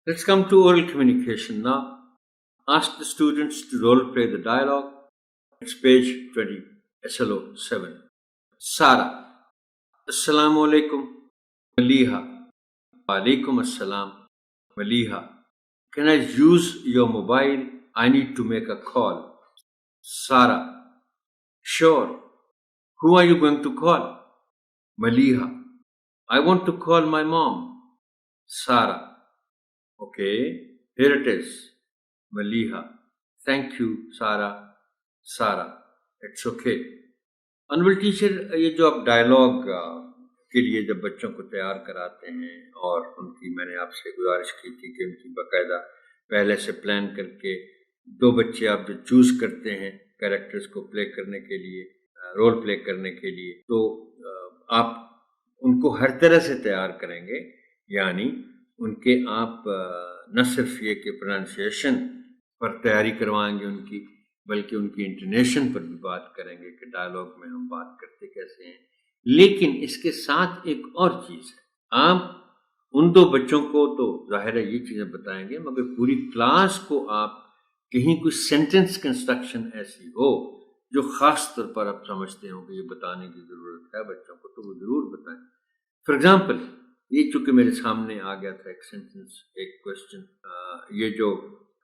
Let's come to oral communication now. Ask the students to role play the dialogue. It's page 20, SLO 7. Sarah. Assalamu alaikum. Maliha. Walaikum assalam. Maliha. Can I use your mobile? I need to make a call. Sarah. Sure. Who are you going to call? Maliha. I want to call my mom. Sarah. Okay, here it is. Maliha. Thank you, Sarah. Sarah. It's okay. अनवल teacher, ये जो आप dialogue के लिए जब बच्चों को तैयार कराते हैं और उनकी मैंने आपसे गुजारिश की थी कि उनकी बाकायदा पहले से प्लान करके 2 बच्चे आप जो चूज़ करते हैं कैरेक्टर्स को प्ले करने के लिए, रोल प्ले करने के लिए, तो आप उनको हर तरह से तैयार करेंगे। यानी उनके आप न सिर्फ ये कि प्रोनाउंसिएशन पर तैयारी करवाएंगे उनकी, बल्कि उनकी इंटोनेशन पर भी बात करेंगे कि डायलॉग में हम बात करते कैसे हैं। लेकिन इसके साथ एक और चीज़ है, आप उन 2 बच्चों को तो जाहिर है ये चीज़ें बताएंगे, मगर पूरी क्लास को आप कहीं कोई सेंटेंस कंस्ट्रक्शन ऐसी हो जो ख़ास तौर पर आप समझते हो कि ये बताने की ज़रूरत है बच्चों को, तो वो ज़रूर बताएं। फॉर एग्ज़ाम्पल, ये चूँकि मेरे सामने आ गया था एक सेंटेंस, एक क्वेश्चन, ये जो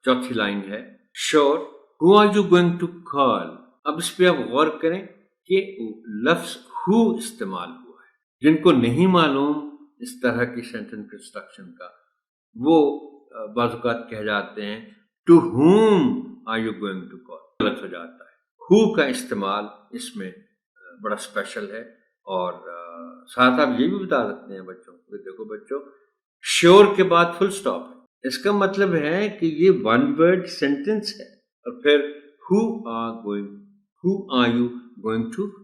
चौथी लाइन है, sure who are you going to call. अब इस पर आप गौर करें कि लफ्ज़ हु इस्तेमाल हुआ है। जिनको नहीं मालूम इस तरह की सेंटेंस कंस्ट्रक्शन का, वो बाज़-औक़ात कह जाते हैं to whom are you going to call, गलत हो जाता है। हु का इस्तेमाल इसमें बड़ा स्पेशल है। और साथ आप ये भी बता सकते हैं बच्चों को, देखो बच्चों, श्योर के बाद फुल स्टॉप है, इसका मतलब है कि ये 1 वर्ड सेंटेंस है। और फिर who are you going to